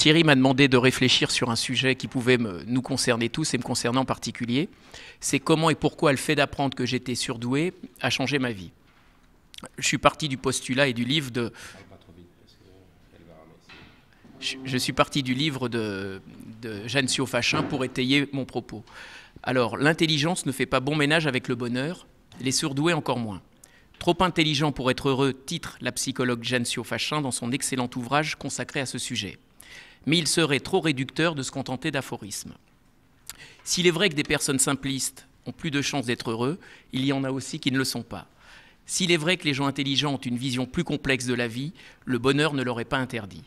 Thierry m'a demandé de réfléchir sur un sujet qui pouvait nous concerner tous et me concerner en particulier. C'est comment et pourquoi le fait d'apprendre que j'étais surdoué a changé ma vie. Je suis parti du postulat et du livre de... Je suis parti du livre de Jeanne Siofachin pour étayer mon propos. Alors, l'intelligence ne fait pas bon ménage avec le bonheur, les surdoués encore moins. Trop intelligent pour être heureux, titre la psychologue Jeanne Siofachin dans son excellent ouvrage consacré à ce sujet. Mais il serait trop réducteur de se contenter d'aphorismes. S'il est vrai que des personnes simplistes ont plus de chances d'être heureux, il y en a aussi qui ne le sont pas. S'il est vrai que les gens intelligents ont une vision plus complexe de la vie, le bonheur ne leur est pas interdit.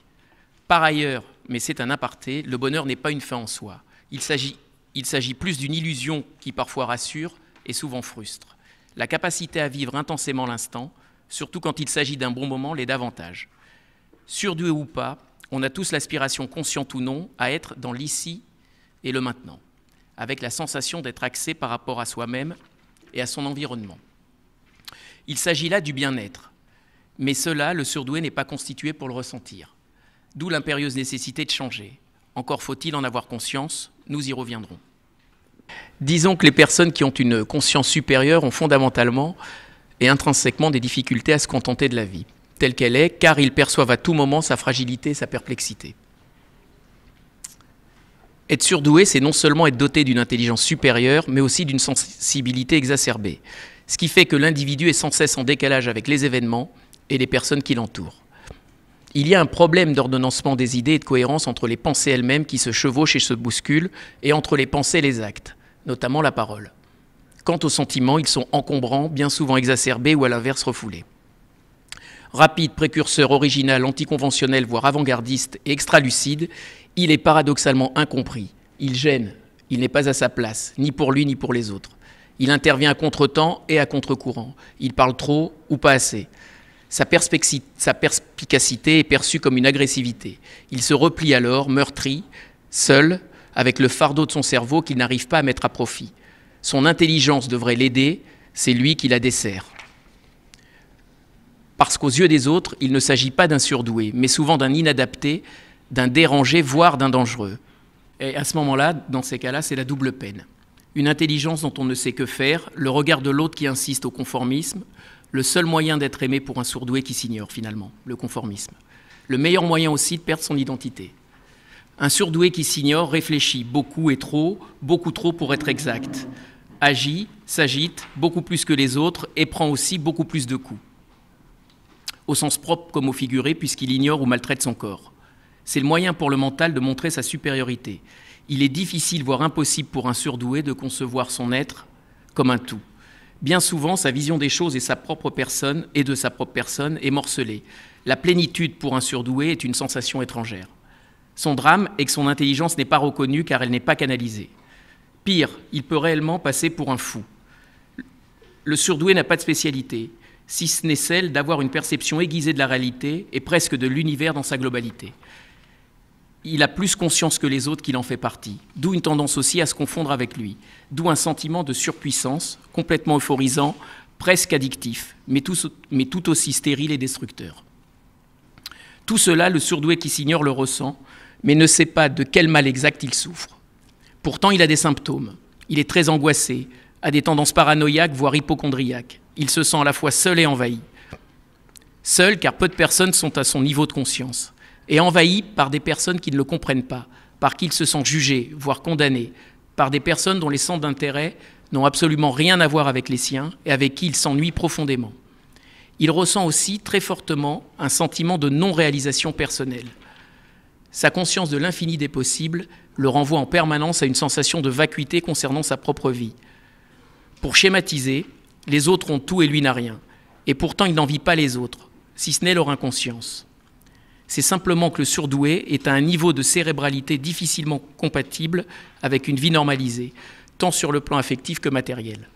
Par ailleurs, mais c'est un aparté, le bonheur n'est pas une fin en soi. Il s'agit plus d'une illusion qui parfois rassure et souvent frustre. La capacité à vivre intensément l'instant, surtout quand il s'agit d'un bon moment, l'est davantage. Surdoué ou pas, on a tous l'aspiration, consciente ou non, à être dans l'ici et le maintenant, avec la sensation d'être axé par rapport à soi-même et à son environnement. Il s'agit là du bien-être, mais cela, le surdoué n'est pas constitué pour le ressentir. D'où l'impérieuse nécessité de changer. Encore faut-il en avoir conscience, nous y reviendrons. Disons que les personnes qui ont une conscience supérieure ont fondamentalement et intrinsèquement des difficultés à se contenter de la vie, telle qu'elle est, car ils perçoivent à tout moment sa fragilité et sa perplexité. Être surdoué, c'est non seulement être doté d'une intelligence supérieure, mais aussi d'une sensibilité exacerbée, ce qui fait que l'individu est sans cesse en décalage avec les événements et les personnes qui l'entourent. Il y a un problème d'ordonnancement des idées et de cohérence entre les pensées elles-mêmes qui se chevauchent et se bousculent, et entre les pensées et les actes, notamment la parole. Quant aux sentiments, ils sont encombrants, bien souvent exacerbés ou à l'inverse refoulés. Rapide, précurseur, original, anticonventionnel, voire avant-gardiste et extra-lucide, il est paradoxalement incompris. Il gêne, il n'est pas à sa place, ni pour lui ni pour les autres. Il intervient à contre-temps et à contre-courant. Il parle trop ou pas assez. Sa perspicacité est perçue comme une agressivité. Il se replie alors, meurtri, seul, avec le fardeau de son cerveau qu'il n'arrive pas à mettre à profit. Son intelligence devrait l'aider, c'est lui qui la dessert. Parce qu'aux yeux des autres, il ne s'agit pas d'un surdoué, mais souvent d'un inadapté, d'un dérangé, voire d'un dangereux. Et à ce moment-là, dans ces cas-là, c'est la double peine. Une intelligence dont on ne sait que faire, le regard de l'autre qui insiste au conformisme, le seul moyen d'être aimé pour un surdoué qui s'ignore finalement, le conformisme. Le meilleur moyen aussi de perdre son identité. Un surdoué qui s'ignore réfléchit beaucoup et trop, beaucoup trop pour être exact. Agit, s'agite, beaucoup plus que les autres et prend aussi beaucoup plus de coups. Au sens propre comme au figuré, puisqu'il ignore ou maltraite son corps. C'est le moyen pour le mental de montrer sa supériorité. Il est difficile, voire impossible pour un surdoué de concevoir son être comme un tout. Bien souvent, sa vision des choses et de sa propre personne est morcelée. La plénitude pour un surdoué est une sensation étrangère. Son drame est que son intelligence n'est pas reconnue car elle n'est pas canalisée. Pire, il peut réellement passer pour un fou. Le surdoué n'a pas de spécialité, si ce n'est celle d'avoir une perception aiguisée de la réalité et presque de l'univers dans sa globalité. Il a plus conscience que les autres qu'il en fait partie, d'où une tendance aussi à se confondre avec lui, d'où un sentiment de surpuissance, complètement euphorisant, presque addictif, mais tout aussi stérile et destructeur. Tout cela, le surdoué qui s'ignore le ressent, mais ne sait pas de quel mal exact il souffre. Pourtant, il a des symptômes. Il est très angoissé, a des tendances paranoïaques, voire hypocondriaques. Il se sent à la fois seul et envahi. Seul, car peu de personnes sont à son niveau de conscience, et envahi par des personnes qui ne le comprennent pas, par qui il se sent jugé, voire condamné, par des personnes dont les centres d'intérêt n'ont absolument rien à voir avec les siens et avec qui il s'ennuie profondément. Il ressent aussi très fortement un sentiment de non-réalisation personnelle. Sa conscience de l'infini des possibles le renvoie en permanence à une sensation de vacuité concernant sa propre vie. Pour schématiser, les autres ont tout et lui n'a rien, et pourtant il n'envie pas les autres, si ce n'est leur inconscience. C'est simplement que le surdoué est à un niveau de cérébralité difficilement compatible avec une vie normalisée, tant sur le plan affectif que matériel.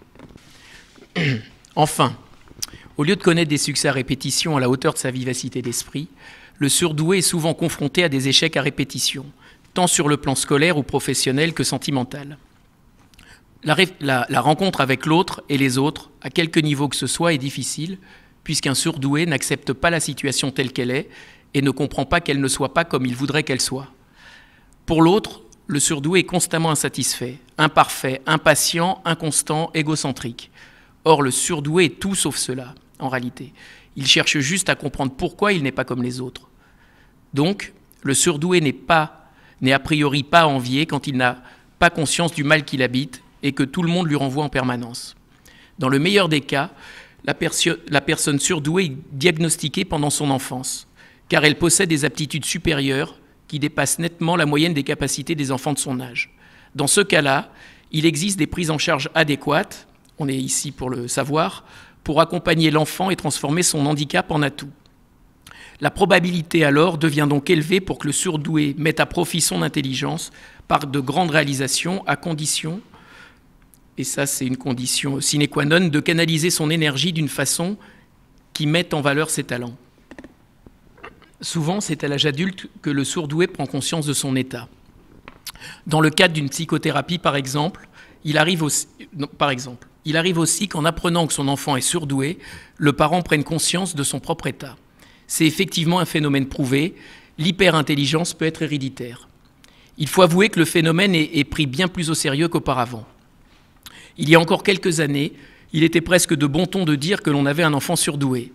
Enfin, au lieu de connaître des succès à répétition à la hauteur de sa vivacité d'esprit, le surdoué est souvent confronté à des échecs à répétition, tant sur le plan scolaire ou professionnel que sentimental. La rencontre avec l'autre et les autres, à quelque niveau que ce soit, est difficile, puisqu'un surdoué n'accepte pas la situation telle qu'elle est et ne comprend pas qu'elle ne soit pas comme il voudrait qu'elle soit. Pour l'autre, le surdoué est constamment insatisfait, imparfait, impatient, inconstant, égocentrique. Or, le surdoué est tout sauf cela, en réalité. Il cherche juste à comprendre pourquoi il n'est pas comme les autres. Donc, le surdoué n'est a priori pas à envier quand il n'a pas conscience du mal qu'il habite et que tout le monde lui renvoie en permanence. Dans le meilleur des cas, la personne surdouée est diagnostiquée pendant son enfance, car elle possède des aptitudes supérieures qui dépassent nettement la moyenne des capacités des enfants de son âge. Dans ce cas-là, il existe des prises en charge adéquates, on est ici pour le savoir, pour accompagner l'enfant et transformer son handicap en atout. La probabilité alors devient donc élevée pour que le surdoué mette à profit son intelligence par de grandes réalisations, à condition, et ça c'est une condition sine qua non, de canaliser son énergie d'une façon qui mette en valeur ses talents. Souvent, c'est à l'âge adulte que le surdoué prend conscience de son état. Dans le cadre d'une psychothérapie, par exemple, il arrive aussi qu'en apprenant que son enfant est surdoué, le parent prenne conscience de son propre état. C'est effectivement un phénomène prouvé, l'hyperintelligence peut être héréditaire. Il faut avouer que le phénomène est pris bien plus au sérieux qu'auparavant. Il y a encore quelques années, il était presque de bon ton de dire que l'on avait un enfant surdoué.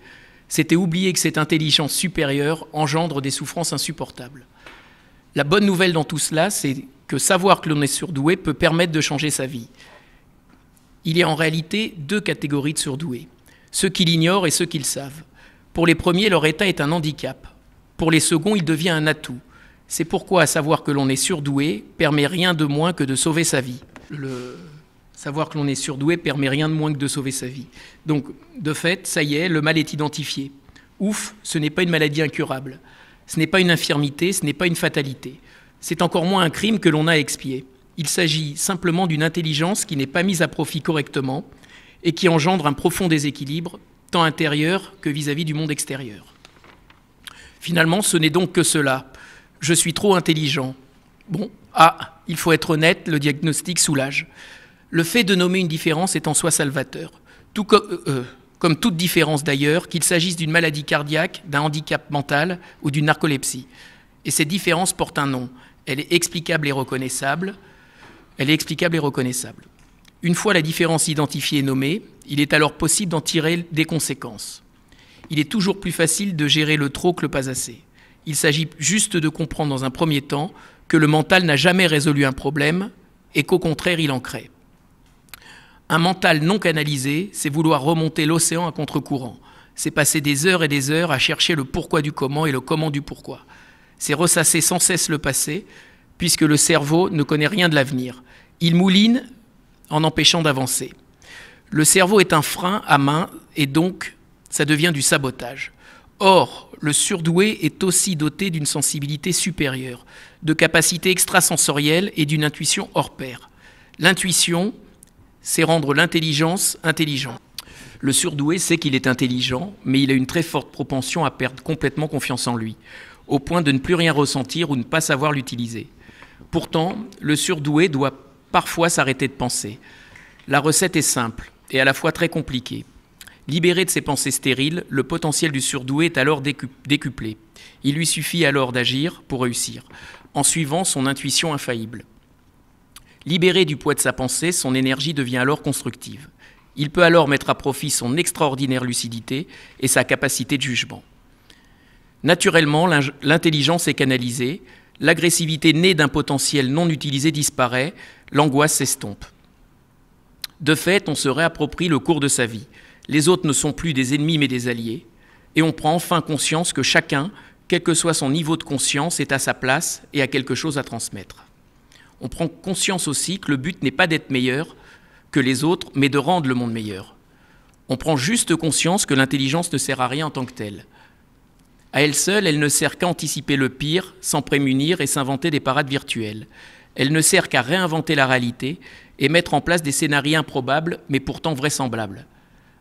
C'était oublier que cette intelligence supérieure engendre des souffrances insupportables. La bonne nouvelle dans tout cela, c'est que savoir que l'on est surdoué peut permettre de changer sa vie. Il y a en réalité deux catégories de surdoués, ceux qui l'ignorent et ceux qui le savent. Pour les premiers, leur état est un handicap. Pour les seconds, il devient un atout. C'est pourquoi savoir que l'on est surdoué permet rien de moins que de sauver sa vie. Savoir que l'on est surdoué permet rien de moins que de sauver sa vie. Donc, de fait, ça y est, le mal est identifié. Ouf, ce n'est pas une maladie incurable. Ce n'est pas une infirmité, ce n'est pas une fatalité. C'est encore moins un crime que l'on a à expier. Il s'agit simplement d'une intelligence qui n'est pas mise à profit correctement et qui engendre un profond déséquilibre, tant intérieur que vis-à-vis du monde extérieur. Finalement, ce n'est donc que cela. Je suis trop intelligent. Bon, il faut être honnête, le diagnostic soulage. Le fait de nommer une différence est en soi salvateur. Tout comme toute différence d'ailleurs, qu'il s'agisse d'une maladie cardiaque, d'un handicap mental ou d'une narcolepsie. Et cette différence porte un nom. Elle est explicable et reconnaissable. Une fois la différence identifiée et nommée, il est alors possible d'en tirer des conséquences. Il est toujours plus facile de gérer le trop que le pas assez. Il s'agit juste de comprendre dans un premier temps que le mental n'a jamais résolu un problème et qu'au contraire, il en crée. Un mental non canalisé, c'est vouloir remonter l'océan à contre-courant. C'est passer des heures et des heures à chercher le pourquoi du comment et le comment du pourquoi. C'est ressasser sans cesse le passé, puisque le cerveau ne connaît rien de l'avenir. Il mouline en empêchant d'avancer. Le cerveau est un frein à main et donc ça devient du sabotage. Or, le surdoué est aussi doté d'une sensibilité supérieure, de capacités extrasensorielles et d'une intuition hors pair. L'intuition, c'est rendre l'intelligence intelligente. Le surdoué sait qu'il est intelligent, mais il a une très forte propension à perdre complètement confiance en lui, au point de ne plus rien ressentir ou ne pas savoir l'utiliser. Pourtant, le surdoué doit parfois s'arrêter de penser. La recette est simple et à la fois très compliquée. Libéré de ses pensées stériles, le potentiel du surdoué est alors décuplé. Il lui suffit alors d'agir pour réussir, en suivant son intuition infaillible. Libéré du poids de sa pensée, son énergie devient alors constructive. Il peut alors mettre à profit son extraordinaire lucidité et sa capacité de jugement. Naturellement, l'intelligence est canalisée, l'agressivité née d'un potentiel non utilisé disparaît, l'angoisse s'estompe. De fait, on se réapproprie le cours de sa vie. Les autres ne sont plus des ennemis mais des alliés, et on prend enfin conscience que chacun, quel que soit son niveau de conscience, est à sa place et a quelque chose à transmettre. On prend conscience aussi que le but n'est pas d'être meilleur que les autres, mais de rendre le monde meilleur. On prend juste conscience que l'intelligence ne sert à rien en tant que telle. À elle seule, elle ne sert qu'à anticiper le pire, s'en prémunir et s'inventer des parades virtuelles. Elle ne sert qu'à réinventer la réalité et mettre en place des scénarios improbables, mais pourtant vraisemblables.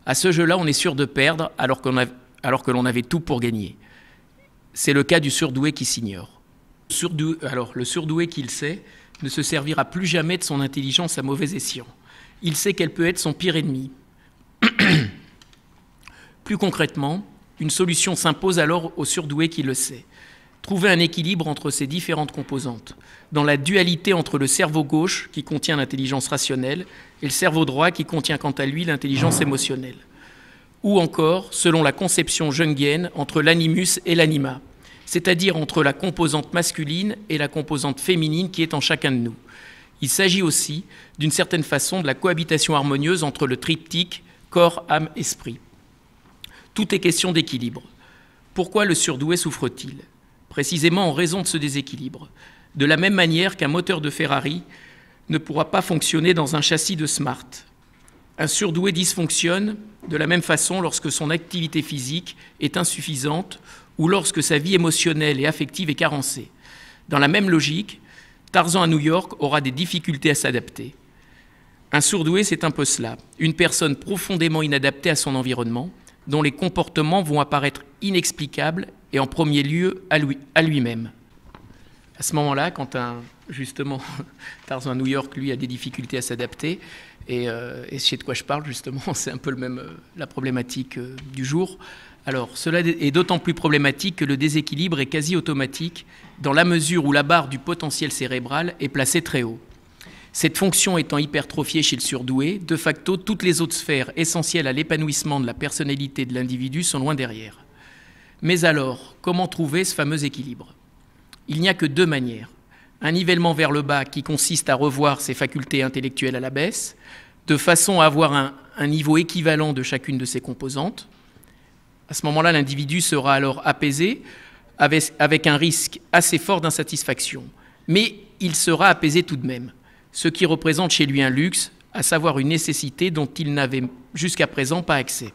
À ce jeu-là, on est sûr de perdre alors que l'on avait tout pour gagner. C'est le cas du surdoué qui s'ignore. Le surdoué qui le sait ne se servira plus jamais de son intelligence à mauvais escient. Il sait qu'elle peut être son pire ennemi. Plus concrètement, une solution s'impose alors au surdoué qui le sait. trouver un équilibre entre ces différentes composantes, dans la dualité entre le cerveau gauche, qui contient l'intelligence rationnelle, et le cerveau droit, qui contient quant à lui l'intelligence émotionnelle. Ou encore, selon la conception jungienne, entre l'animus et l'anima, c'est-à-dire entre la composante masculine et la composante féminine qui est en chacun de nous. Il s'agit aussi, d'une certaine façon, de la cohabitation harmonieuse entre le triptyque corps, âme, esprit. Tout est question d'équilibre. Pourquoi le surdoué souffre-t-il? Précisément en raison de ce déséquilibre. De la même manière qu'un moteur de Ferrari ne pourra pas fonctionner dans un châssis de Smart. Un surdoué dysfonctionne de la même façon lorsque son activité physique est insuffisante ou lorsque sa vie émotionnelle et affective est carencée. Dans la même logique, Tarzan à New York aura des difficultés à s'adapter. Un surdoué, c'est un peu cela. Une personne profondément inadaptée à son environnement, dont les comportements vont apparaître inexplicables et en premier lieu à lui-même. À ce moment-là, quand justement Tarzan à New York, lui, a des difficultés à s'adapter, et je sais de quoi je parle justement, c'est un peu la problématique du jour. Alors, cela est d'autant plus problématique que le déséquilibre est quasi automatique dans la mesure où la barre du potentiel cérébral est placée très haut. Cette fonction étant hypertrophiée chez le surdoué, de facto, toutes les autres sphères essentielles à l'épanouissement de la personnalité de l'individu sont loin derrière. Mais alors, comment trouver ce fameux équilibre? Il n'y a que deux manières. Un nivellement vers le bas qui consiste à revoir ses facultés intellectuelles à la baisse, de façon à avoir un niveau équivalent de chacune de ses composantes. À ce moment-là, l'individu sera alors apaisé, avec un risque assez fort d'insatisfaction. Mais il sera apaisé tout de même, ce qui représente chez lui un luxe, à savoir une nécessité dont il n'avait jusqu'à présent pas accès.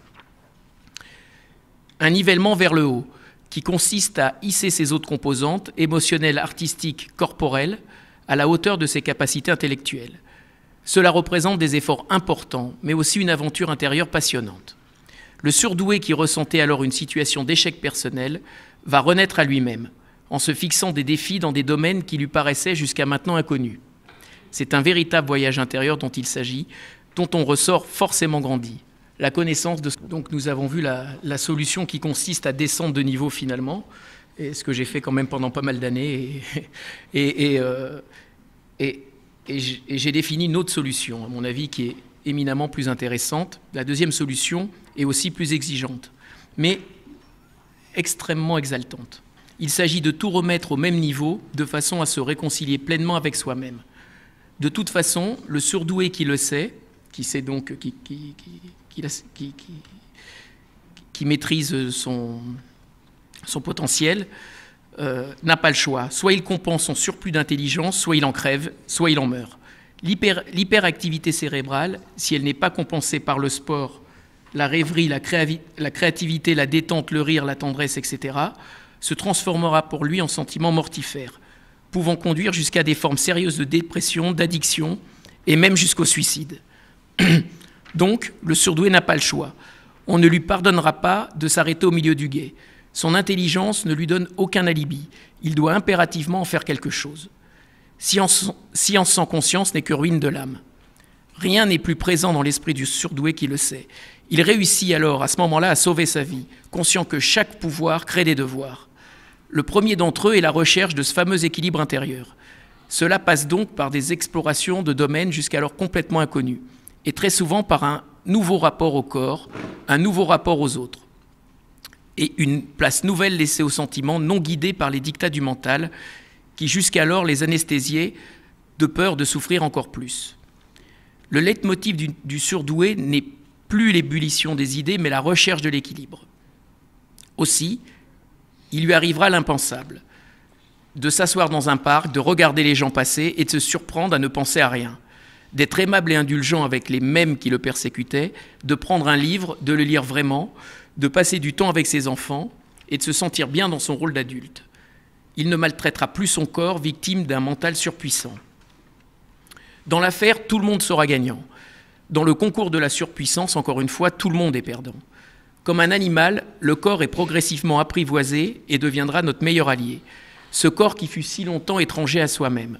Un nivellement vers le haut, qui consiste à hisser ses autres composantes, émotionnelles, artistiques, corporelles, à la hauteur de ses capacités intellectuelles. Cela représente des efforts importants, mais aussi une aventure intérieure passionnante. Le surdoué qui ressentait alors une situation d'échec personnel va renaître à lui-même, en se fixant des défis dans des domaines qui lui paraissaient jusqu'à maintenant inconnus. C'est un véritable voyage intérieur dont il s'agit, dont on ressort forcément grandi. La connaissance de... Donc nous avons vu la solution qui consiste à descendre de niveau finalement, et ce que j'ai fait quand même pendant pas mal d'années, et j'ai défini une autre solution, à mon avis, qui est éminemment plus intéressante. La deuxième solution est aussi plus exigeante, mais extrêmement exaltante. Il s'agit de tout remettre au même niveau, de façon à se réconcilier pleinement avec soi-même. De toute façon, le surdoué qui le sait, qui sait donc, qui maîtrise son potentiel, n'a pas le choix. Soit il compense son surplus d'intelligence, soit il en crève, soit il en meurt. L'hyperactivité cérébrale, si elle n'est pas compensée par le sport, la rêverie, la créativité, la détente, le rire, la tendresse, etc., se transformera pour lui en sentiments mortifères, pouvant conduire jusqu'à des formes sérieuses de dépression, d'addiction, et même jusqu'au suicide. Donc, le surdoué n'a pas le choix. On ne lui pardonnera pas de s'arrêter au milieu du gué. Son intelligence ne lui donne aucun alibi. Il doit impérativement en faire quelque chose. Science sans conscience n'est que ruine de l'âme. Rien n'est plus présent dans l'esprit du surdoué qui le sait. Il réussit alors, à ce moment-là, à sauver sa vie, conscient que chaque pouvoir crée des devoirs. Le premier d'entre eux est la recherche de ce fameux équilibre intérieur. Cela passe donc par des explorations de domaines jusqu'alors complètement inconnus, et très souvent par un nouveau rapport au corps, un nouveau rapport aux autres, et une place nouvelle laissée aux sentiments non guidés par les dictats du mental, qui jusqu'alors les anesthésiaient de peur de souffrir encore plus. Le leitmotiv du surdoué n'est plus l'ébullition des idées, mais la recherche de l'équilibre. Aussi, il lui arrivera l'impensable, de s'asseoir dans un parc, de regarder les gens passer et de se surprendre à ne penser à rien, d'être aimable et indulgent avec les mêmes qui le persécutaient, de prendre un livre, de le lire vraiment, de passer du temps avec ses enfants et de se sentir bien dans son rôle d'adulte. Il ne maltraitera plus son corps, victime d'un mental surpuissant. Dans l'affaire, tout le monde sera gagnant. Dans le concours de la surpuissance, encore une fois, tout le monde est perdant. Comme un animal, le corps est progressivement apprivoisé et deviendra notre meilleur allié. Ce corps qui fut si longtemps étranger à soi-même.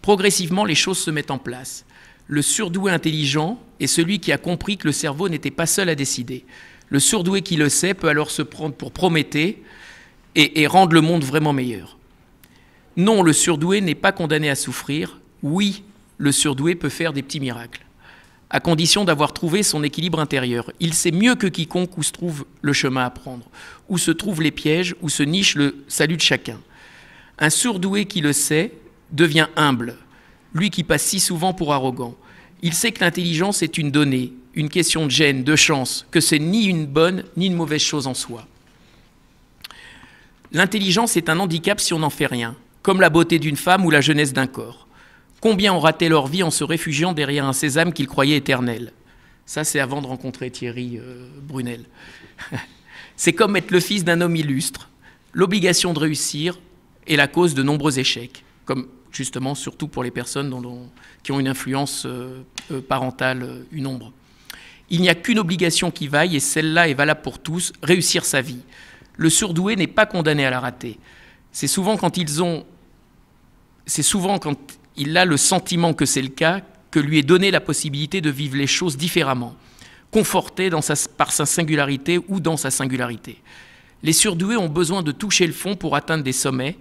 Progressivement, les choses se mettent en place. Le surdoué intelligent est celui qui a compris que le cerveau n'était pas seul à décider. Le surdoué qui le sait peut alors se prendre pour Prométhée et rendre le monde vraiment meilleur. Non, le surdoué n'est pas condamné à souffrir. Oui, le surdoué peut faire des petits miracles, à condition d'avoir trouvé son équilibre intérieur. Il sait mieux que quiconque où se trouve le chemin à prendre, où se trouvent les pièges, où se niche le salut de chacun. Un surdoué qui le sait devient humble, lui qui passe si souvent pour arrogant. Il sait que l'intelligence est une donnée, une question de gène, de chance, que c'est ni une bonne ni une mauvaise chose en soi. L'intelligence est un handicap si on n'en fait rien, comme la beauté d'une femme ou la jeunesse d'un corps. Combien ont raté leur vie en se réfugiant derrière un sésame qu'ils croyaient éternel? Ça, c'est avant de rencontrer Thierry Brunel. C'est comme être le fils d'un homme illustre. L'obligation de réussir est la cause de nombreux échecs, comme justement, surtout pour les personnes qui ont une influence parentale, une ombre. Il n'y a qu'une obligation qui vaille, et celle-là est valable pour tous, réussir sa vie. Le surdoué n'est pas condamné à la rater. C'est souvent quand il a le sentiment que c'est le cas, que lui est donné la possibilité de vivre les choses différemment, conforté par sa singularité ou dans sa singularité. Les surdoués ont besoin de toucher le fond pour atteindre des sommets.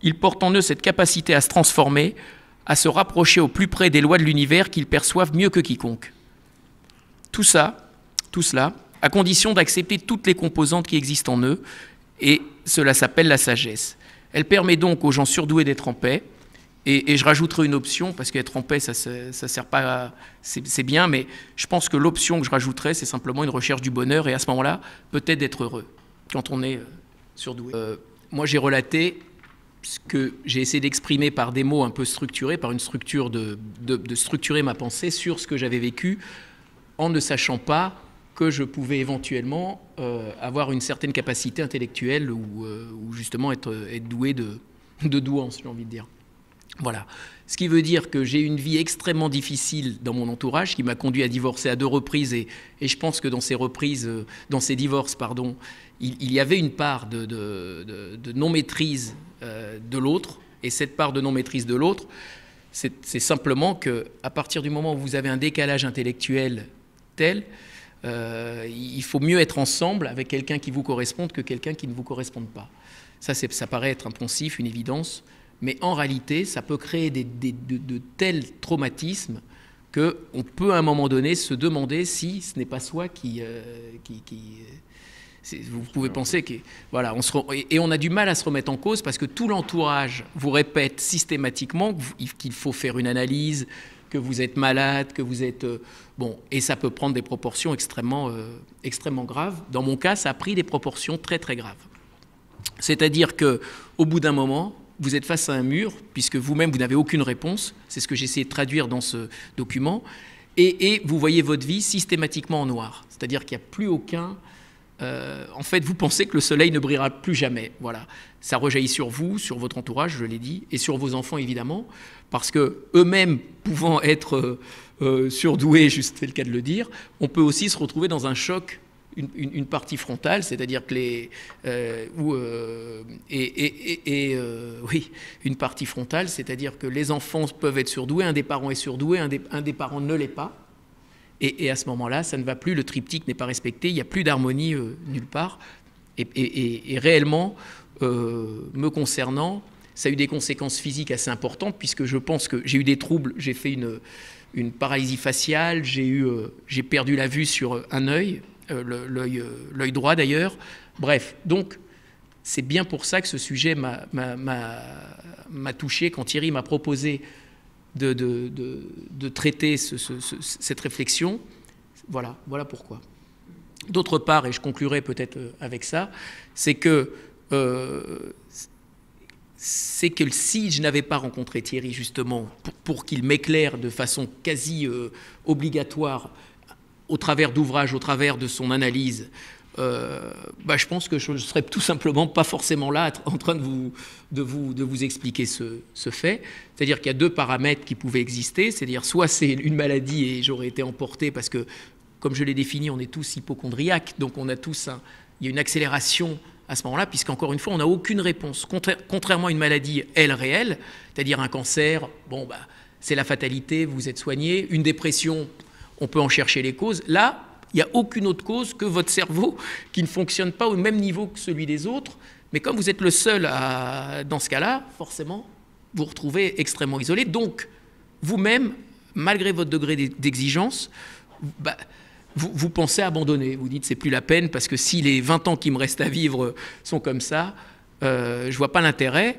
Ils portent en eux cette capacité à se transformer, à se rapprocher au plus près des lois de l'univers qu'ils perçoivent mieux que quiconque. Tout cela, à condition d'accepter toutes les composantes qui existent en eux, et cela s'appelle la sagesse. Elle permet donc aux gens surdoués d'être en paix, et je rajouterai une option, parce qu'être en paix, ça sert pas c'est bien, mais je pense que l'option que je rajouterai, c'est simplement une recherche du bonheur, et à ce moment-là, peut-être d'être heureux, quand on est surdoué. Moi, j'ai relaté ce que j'ai essayé d'exprimer par des mots un peu structurés, par une structure de structurer ma pensée sur ce que j'avais vécu, en ne sachant pas que je pouvais éventuellement avoir une certaine capacité intellectuelle ou justement être doué de douance, j'ai envie de dire. Voilà. Ce qui veut dire que j'ai eu une vie extrêmement difficile dans mon entourage, qui m'a conduit à divorcer à 2 reprises, et je pense que dans ces divorces, il y avait une part de non-maîtrise de l'autre, et cette part de non-maîtrise de l'autre, c'est simplement qu'à partir du moment où vous avez un décalage intellectuel tel, il faut mieux être ensemble avec quelqu'un qui vous corresponde que quelqu'un qui ne vous corresponde pas. Ça paraît être un poncif, une évidence, mais en réalité, ça peut créer de tels traumatismes qu'on peut à un moment donné se demander si ce n'est pas soi qui vous pouvez penser que voilà, on a du mal à se remettre en cause parce que tout l'entourage vous répète systématiquement qu'il faut faire une analyse, que vous êtes malade, que vous êtes et ça peut prendre des proportions extrêmement graves. Dans mon cas, ça a pris des proportions très très graves. C'est-à-dire que au bout d'un moment, vous êtes face à un mur, puisque vous-même, vous n'avez aucune réponse. C'est ce que j'ai essayé de traduire dans ce document. Et vous voyez votre vie systématiquement en noir. C'est-à-dire qu'il n'y a plus aucun... en fait, vous pensez que le soleil ne brillera plus jamais. Voilà. Ça rejaillit sur vous, sur votre entourage, je l'ai dit, et sur vos enfants, évidemment, parce qu'eux-mêmes pouvant être surdoués, juste c'est le cas de le dire, on peut aussi se retrouver dans un choc, une partie frontale, c'est-à-dire que une partie frontale, c'est-à-dire que les enfants peuvent être surdoués, un des parents est surdoué, un des parents ne l'est pas, et à ce moment-là, ça ne va plus, le triptyque n'est pas respecté, il n'y a plus d'harmonie nulle part, et réellement, me concernant, ça a eu des conséquences physiques assez importantes, puisque je pense que j'ai eu des troubles, j'ai fait une paralysie faciale, j'ai perdu la vue sur un œil, l'œil droit d'ailleurs. Bref, donc c'est bien pour ça que ce sujet m'a touché quand Thierry m'a proposé de traiter cette réflexion. Voilà pourquoi. D'autre part, et je conclurai peut-être avec ça, c'est que si je n'avais pas rencontré Thierry justement pour qu'il m'éclaire de façon quasi obligatoire au travers d'ouvrages, au travers de son analyse, je pense que je ne serais tout simplement pas forcément là en train de vous expliquer ce fait. C'est-à-dire qu'il y a 2 paramètres qui pouvaient exister, c'est-à-dire soit c'est une maladie et j'aurais été emporté parce que, comme je l'ai défini, on est tous hypocondriaques, donc il y a une accélération à ce moment-là, puisqu'encore une fois, on n'a aucune réponse. Contrairement à une maladie, elle, réelle, c'est-à-dire un cancer, c'est la fatalité, vous êtes soigné, une dépression, on peut en chercher les causes. Là, il n'y a aucune autre cause que votre cerveau qui ne fonctionne pas au même niveau que celui des autres, Mais comme vous êtes le seul dans ce cas-là, forcément, vous vous retrouvez extrêmement isolé. Donc, vous-même, malgré votre degré d'exigence, vous pensez abandonner. Vous dites, c'est plus la peine, parce que si les 20 ans qui me restent à vivre sont comme ça, je ne vois pas l'intérêt.